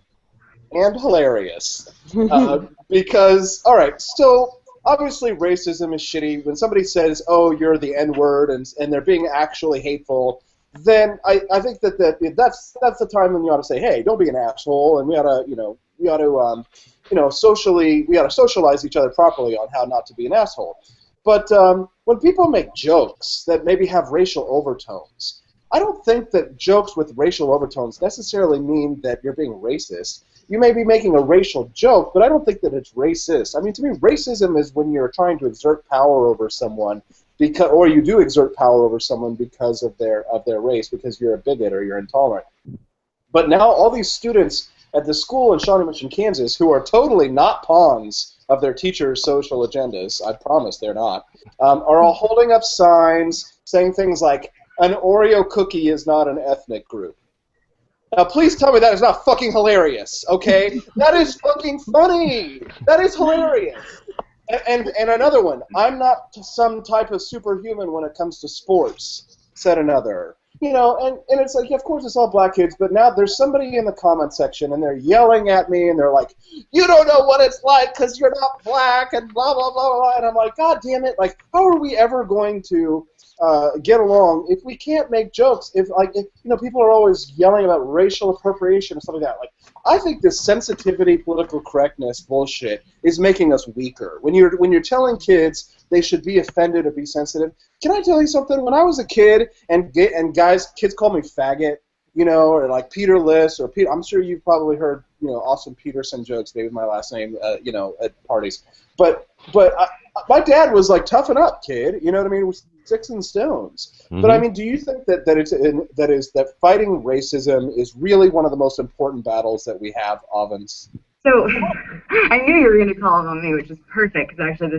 and Hilarious." Because, all right, still, obviously racism is shitty. When somebody says, "Oh, you're the N-word," and they're being actually hateful, then I think that's the time when you ought to say, "Hey, don't be an asshole," and we ought to socialize each other properly on how not to be an asshole. But when people make jokes that maybe have racial overtones, I don't think that jokes with racial overtones necessarily mean that you're being racist. You may be making a racial joke, but I don't think that it's racist. I mean, to me, racism is when you're trying to exert power over someone, or you do exert power over someone because of their race, because you're a bigot or you're intolerant. But now all these students at the school in Shawnee Mission, Kansas, who are totally not pawns of their teachers' social agendas, I promise they're not, are all holding up signs saying things like, "An Oreo cookie is not an ethnic group." Now, please tell me that is not fucking hilarious, okay? That is fucking funny. That is hilarious. And another one, "I'm not some type of superhuman when it comes to sports," said another. You know, and it's like, yeah, of course it's all black kids, but now there's somebody in the comment section, and they're yelling at me, and they're like, "You don't know what it's like because you're not black," and blah, blah, blah, blah. And I'm like, God damn it, like, how are we ever going to get along if we can't make jokes? If people are always yelling about racial appropriation and stuff like that. Like, I think this sensitivity, political correctness bullshit is making us weaker. When you're telling kids they should be offended or be sensitive, can I tell you something? When I was a kid, and kids call me faggot, you know, or like Peter Liss, or Peter. I'm sure you've probably heard, you know, Austin Peterson jokes, maybe my last name, you know, at parties. But my dad was like, "Toughen up, kid," you know what I mean? It was sticks and stones. Mm-hmm. But I mean, do you think that fighting racism is really one of the most important battles that we have, Avens? So I knew you were going to call it on me, which is perfect, because actually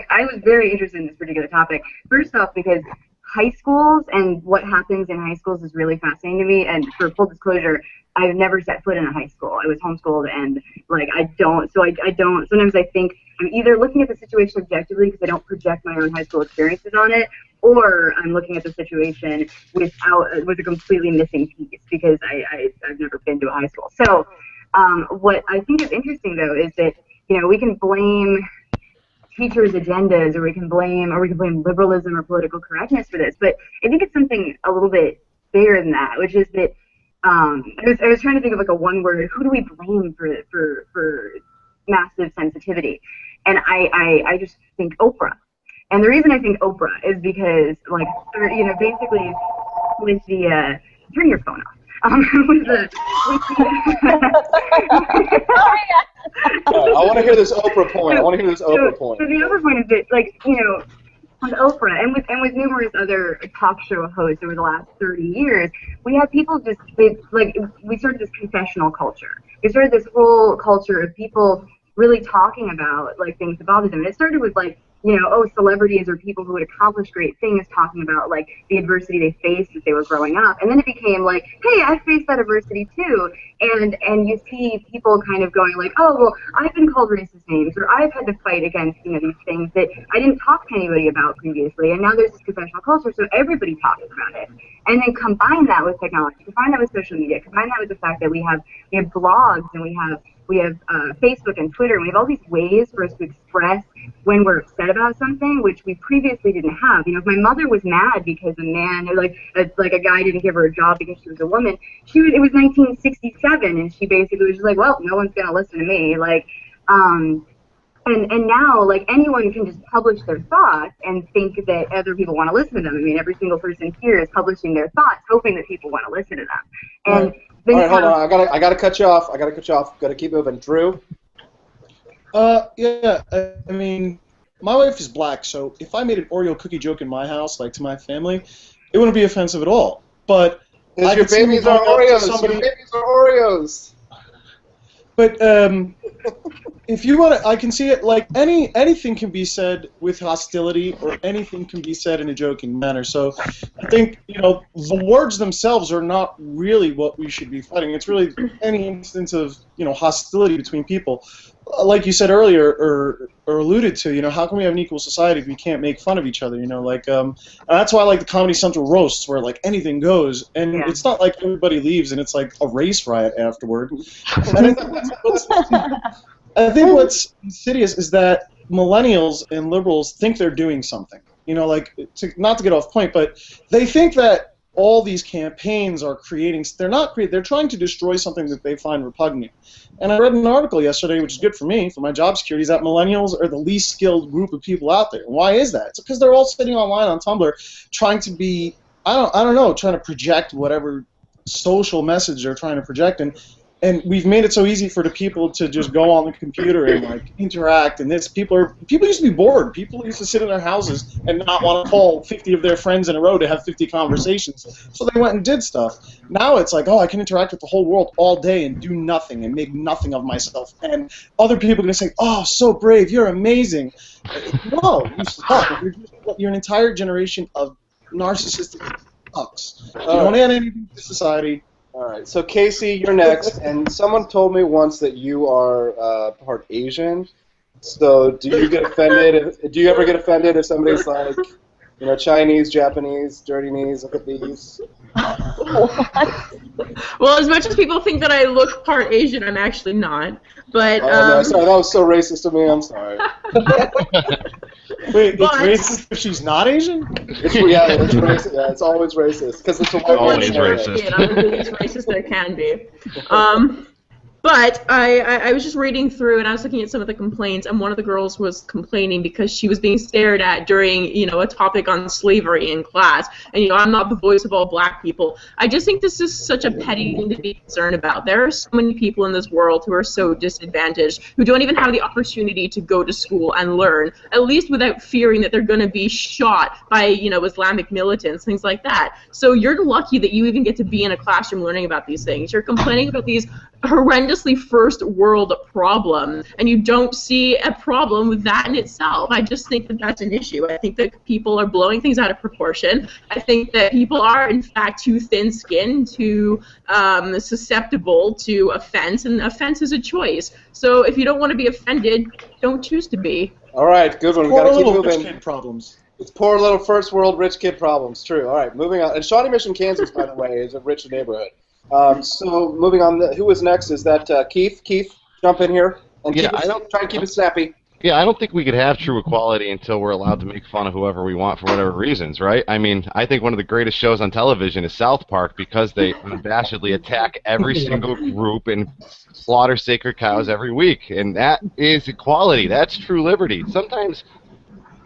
I was very interested in this particular topic. First off, because high schools and what happens in high schools is really fascinating to me. And for full disclosure, I've never set foot in a high school. I was homeschooled, and like I don't. Sometimes I think I'm either looking at the situation objectively because I don't project my own high school experiences on it, or I'm looking at the situation with a completely missing piece because I've never been to a high school. So what I think is interesting though is that, you know, we can blame teachers' agendas, or we can blame liberalism or political correctness for this, but I think it's something a little bit bigger than that, which is that I was trying to think of like a one word. Who do we blame for massive sensitivity? And I just think Oprah. And the reason I think Oprah is because, like, you know, basically with the turn your phone off. I want to hear this Oprah point. So the Oprah point is that, like, you know, with Oprah and with numerous other talk show hosts over the last 30 years, we have people we started this confessional culture. We started this whole culture of people really talking about like things that bother them. And it started with like celebrities or people who would accomplish great things talking about like the adversity they faced as they were growing up, and then it became like, hey, I faced that adversity too, and you see people kind of going like, oh well, I've been called racist names, or I've had to fight against these things that I didn't talk to anybody about previously, and now there's this professional culture, so everybody talks about it. And then combine that with technology, combine that with social media, combine that with the fact that we have blogs, and we have Facebook and Twitter, and we have all these ways for us to express when we're upset about something, which we previously didn't have. If my mother was mad because a man, or like a guy didn't give her a job because she was a woman, it was 1967, and she basically was just like, well, no one's gonna listen to me, And now, like, anyone can just publish their thoughts and think that other people want to listen to them. I mean, every single person here is publishing their thoughts, hoping that people want to listen to them. And then all right, hold on. I gotta cut you off. Gotta keep moving. Drew? Yeah, I mean, my wife is black, so if I made an Oreo cookie joke in my house, like to my family, it wouldn't be offensive at all. But your babies are Oreos. Your babies are Oreos. But if you want to, I can see it like anything can be said with hostility, or anything can be said in a joking manner. So I think, the words themselves are not really what we should be fighting. It's really any instance of, hostility between people. Like you said earlier, or alluded to, how can we have an equal society if we can't make fun of each other? And that's why I like the Comedy Central roasts, where like anything goes, and it's not like everybody leaves and it's like a race riot afterward. And I think what's insidious is that millennials and liberals think they're doing something. Not to get off point, but they think that all these campaigns are they're trying to destroy something that they find repugnant. And I read an article yesterday, which is good for me, for my job security, is that millennials are the least skilled group of people out there. Why is that? It's because they're all sitting online on Tumblr trying to be, I don't know, trying to project whatever social message they're trying to project. And we've made it so easy for the people to just go on the computer and like interact. And people used to be bored. People used to sit in their houses and not want to call 50 of their friends in a row to have 50 conversations. So they went and did stuff. Now it's like, oh, I can interact with the whole world all day and do nothing and make nothing of myself. And other people are going to say, oh, so brave, you're amazing. No, you suck. You're an entire generation of narcissistic fucks. You don't add anything to society. All right, so Casey, you're next, and someone told me once that you are part Asian. So, do you get offended? Do you ever get offended if somebody's like, Chinese, Japanese, dirty knees? Look at these. Well, as much as people think that I look part Asian, I'm actually not. But no, sorry, that was so racist of me. I'm sorry. Wait, it's racist if she's not Asian? It's racist. Yeah, it's always racist because it's always racist. I'm the biggest racist there can be. But I was just reading through, and I was looking at some of the complaints, and one of the girls was complaining because she was being stared at during, a topic on slavery in class. And, I'm not the voice of all black people. I just think this is such a petty thing to be concerned about. There are so many people in this world who are so disadvantaged, who don't even have the opportunity to go to school and learn, at least without fearing that they're going to be shot by, Islamic militants, things like that. So you're lucky that you even get to be in a classroom learning about these things. You're complaining about these horrendously first world problem, and you don't see a problem with that in itself. I just think that that's an issue. I think that people are blowing things out of proportion. I think that people are, in fact, too thin-skinned, too susceptible to offense, and offense is a choice. So if you don't want to be offended, don't choose to be. All right, good one. We got to keep moving. Rich kid problems. It's poor little first world rich kid problems. True. All right, moving on. And Shawnee Mission, Kansas, by the way, is a rich neighborhood. So moving on, who is next? Is that Keith? Keith, jump in here and try and keep it snappy. Yeah, I don't think we could have true equality until we're allowed to make fun of whoever we want for whatever reasons, right? I mean, I think one of the greatest shows on television is South Park because they unabashedly attack every single group and slaughter sacred cows every week, and that is equality. That's true liberty. Sometimes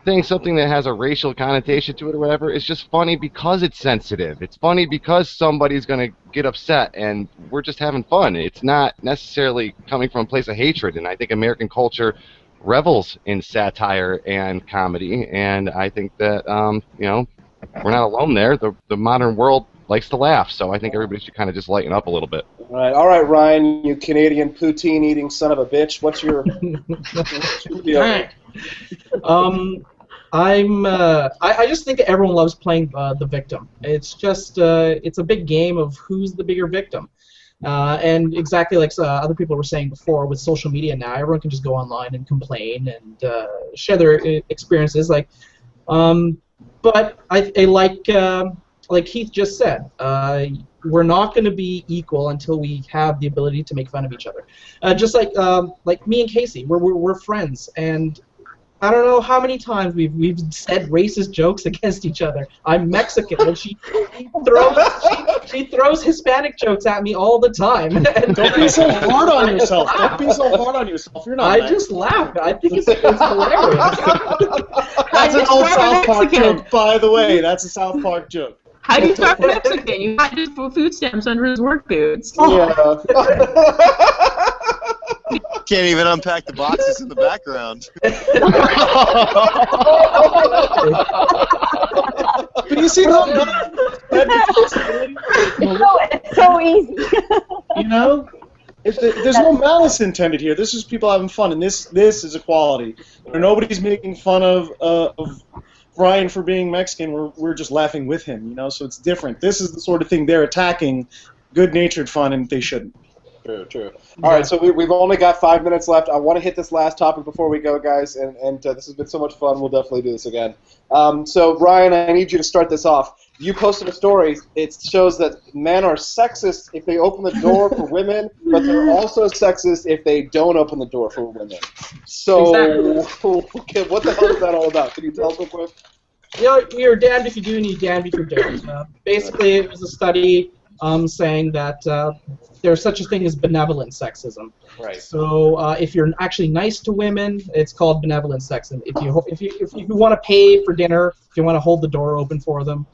saying something that has a racial connotation to it or whatever is just funny because it's sensitive. It's funny because somebody's going to get upset, and we're just having fun. It's not necessarily coming from a place of hatred, and I think American culture revels in satire and comedy, and I think that, we're not alone there. The modern world likes to laugh. So I think everybody should kind of just lighten up a little bit. All right, Ryan, you Canadian poutine-eating son of a bitch. What's your deal? I just think everyone loves playing the victim. It's just it's a big game of who's the bigger victim. And exactly like other people were saying before, with social media now, everyone can just go online and complain and share their experiences. But I like Keith just said, we're not going to be equal until we have the ability to make fun of each other. Just like me and Casey, we're friends, and I don't know how many times we've said racist jokes against each other. I'm Mexican, and she throws Hispanic jokes at me all the time. Don't be so hard on yourself. Don't be so hard on yourself. You're not. I just laugh. I think it's hilarious. That's an old South Park joke, by the way. That's a South Park joke. How do you start Mexican? You got his food stamps under his work boots. Yeah. Can't even unpack the boxes in the background. But you see, It's so easy. You know, there's no malice intended here. This is people having fun, and this is equality. Where nobody's making fun of Ryan for being Mexican. We're just laughing with him. You know, so it's different. This is the sort of thing they're attacking, good-natured fun, and they shouldn't. True. All right, so we've only got 5 minutes left. I want to hit this last topic before we go, guys, and this has been so much fun. We'll definitely do this again. So, Ryan, I need you to start this off. You posted a story. It shows that men are sexist if they open the door for women, but they're also sexist if they don't open the door for women. So, okay, what the hell is that all about? Can you tell us real quick? You know, you're damned if you do and you're damned if you don't. Basically, it was a study saying that there's such a thing as benevolent sexism. Right. So if you're actually nice to women, it's called benevolent sexism. If you want to pay for dinner, if you want to hold the door open for them,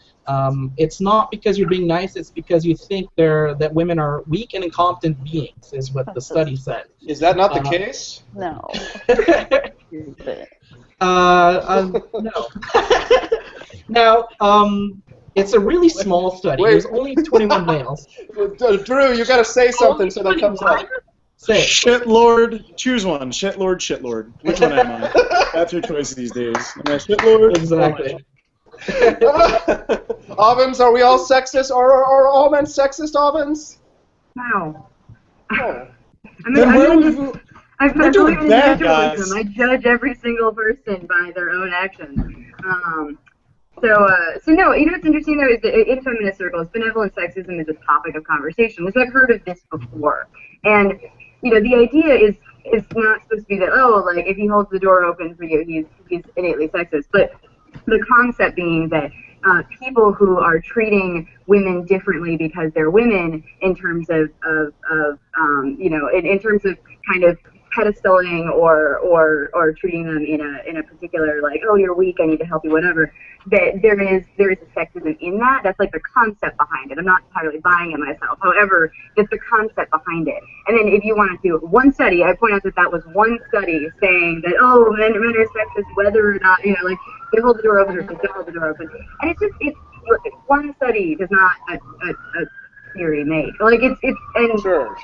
it's not because you're being nice. It's because you think that women are weak and incompetent beings, is what the study said. Is that not the case? No. No. Now, it's a really small study. There's only 21 males. Drew, you got to say something so that comes out. Say it. Shitlord, choose one. Shitlord. Which one am I? That's your choice these days. Am I shitlord? Exactly. Avens, are we all sexist? Are all men sexist, Avens? No. Oh. I mean, I believe in bad, individualism. guys. I judge every single person by their own actions. So no, you know what's interesting though is that in feminist circles, benevolent sexism is a topic of conversation, which I've heard of this before. And you know, the idea is not supposed to be that like if he holds the door open for you, he's innately sexist. But the concept being that people who are treating women differently because they're women in terms of you know, in terms of kind of pedestaling or treating them in a particular, like, oh, you're weak, I need to help you, whatever, that there is a sexism in that. That's like the concept behind it. I'm not entirely buying it myself. However, it's the concept behind it. And then if you want to do one study, I point out that was one study saying that, oh, men are sexist whether or not, you know, like, they hold the door open or they don't hold the door open. And it's one study does not a theory made. Like, it's Sure.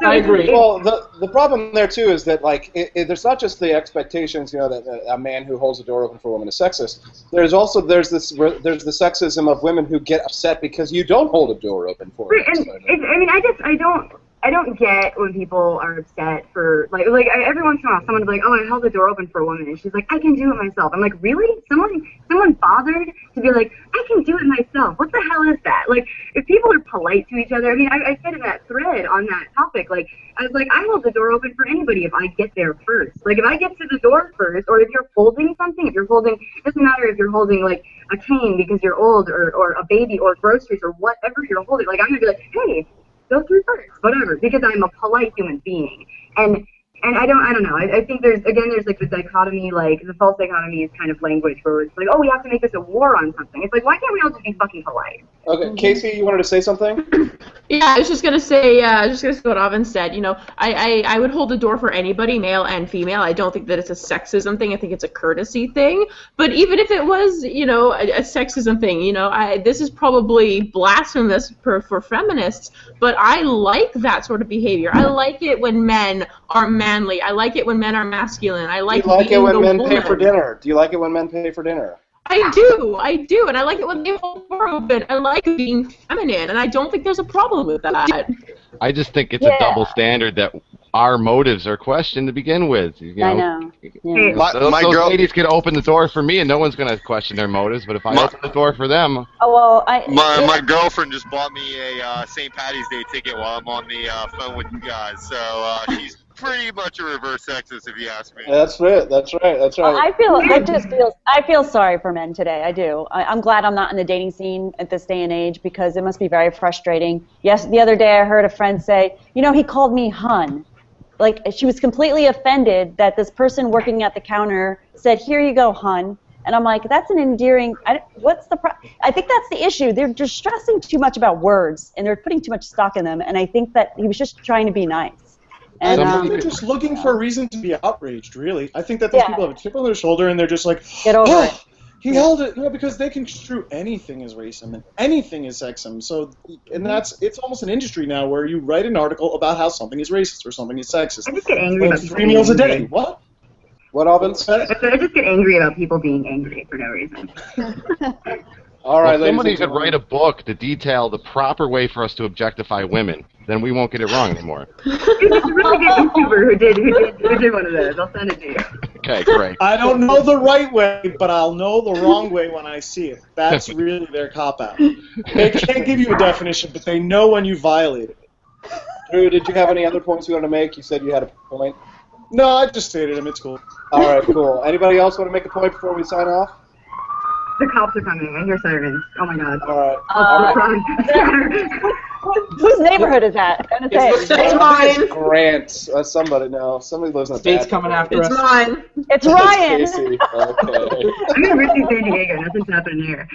I agree. Well, the problem there too is that, like, there's not just the expectations, you know, that a man who holds the door open for a woman is sexist. There's the sexism of women who get upset because you don't hold a door open for them. Right, and I mean, I don't get when people are upset for like every once in a while someone will be like, oh, I held the door open for a woman, and she's like, I can do it myself. I'm like, really? Someone bothered to be like, I can do it myself? What the hell is that? Like, if people are polite to each other, I mean, I said in that thread on that topic, like, I was like, I hold the door open for anybody if I get there first. Like, if I get to the door first, or if you're holding something, it doesn't matter if you're holding like a cane because you're old, or a baby, or groceries, or whatever you're holding. Like, I'm gonna be like, hey, go through first, whatever, because I'm a polite human being. And And I don't know. I think there's like the dichotomy, like the false dichotomy is kind of language where it's like, oh, we have to make this a war on something. It's like, why can't we all just be fucking polite? Okay, Casey, you wanted to say something? Yeah, I was just gonna say what Avens said. You know, I would hold the door for anybody, male and female. I don't think that it's a sexism thing. I think it's a courtesy thing. But even if it was, you know, a sexism thing, you know, this is probably blasphemous for feminists. But I like that sort of behavior. I like it when men are manly. I like it when men are masculine. I like. Do you like it when men woman. pay for dinner? Do you like it when men pay for dinner? I do, and I like it when they hold the door open. I like being feminine, and I don't think there's a problem with that. I just think it's a double standard that our motives are questioned to begin with. You know, I know. Yeah. Those ladies can open the door for me, and no one's going to question their motives. But if I open the door for them, my girlfriend just bought me a St. Patty's Day ticket while I'm on the phone with you guys. So she's pretty much a reverse sexist, if you ask me. That's right. I feel sorry for men today. I do. I'm glad I'm not in the dating scene at this day and age because it must be very frustrating. Yes, the other day I heard a friend say, you know, he called me hun. Like, she was completely offended that this person working at the counter said, here you go, hun. And I'm like, that's an endearing, I think that's the issue. They're just stressing too much about words, and they're putting too much stock in them, and I think that he was just trying to be nice. And, I think they're just looking for a reason to be outraged, really. I think that these people have a chip on their shoulder, and they're just like, get over it. He held it, you know, because they construe anything as racism and anything as sexism. So, and it's almost an industry now where you write an article about how something is racist or something is sexist. I just get angry about people 3 meals a day. What? What, Avens? I just get angry about people being angry for no reason. All right, well, somebody could write a book to detail the proper way for us to objectify women. Then we won't get it wrong anymore. There's a really good YouTuber who did one of those. I'll send it to you. Okay, great. I don't know the right way, but I'll know the wrong way when I see it. That's really their cop-out. They can't give you a definition, but they know when you violate it. Drew, did you have any other points you want to make? You said you had a point. No, I just stated them. It's cool. All right, cool. Anybody else want to make a point before we sign off? The cops are coming. I hear sirens. Oh my god. All right. Whose neighborhood is that? It's mine. Grant. Somebody lives in the State's coming after us. It's mine. It's Ryan. Casey. Okay. I'm in Richie, San Diego. Nothing's happening here.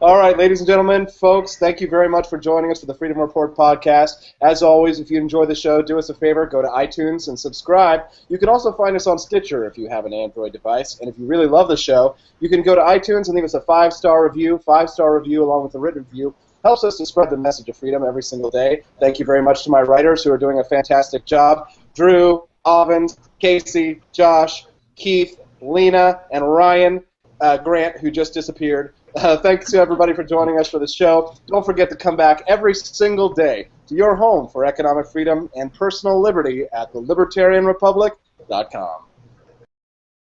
All right, ladies and gentlemen, folks, thank you very much for joining us for the Freedom Report podcast. As always, if you enjoy the show, do us a favor, go to iTunes and subscribe. You can also find us on Stitcher if you have an Android device. And if you really love the show, you can go to iTunes and leave us a 5-star review along with a written review. Helps us to spread the message of freedom every single day. Thank you very much to my writers who are doing a fantastic job. Drew, Avens, Casey, Josh, Keith, Lina, and Ryan, Grant, who just disappeared. Thanks to everybody for joining us for the show. Don't forget to come back every single day to your home for economic freedom and personal liberty at thelibertarianrepublic.com.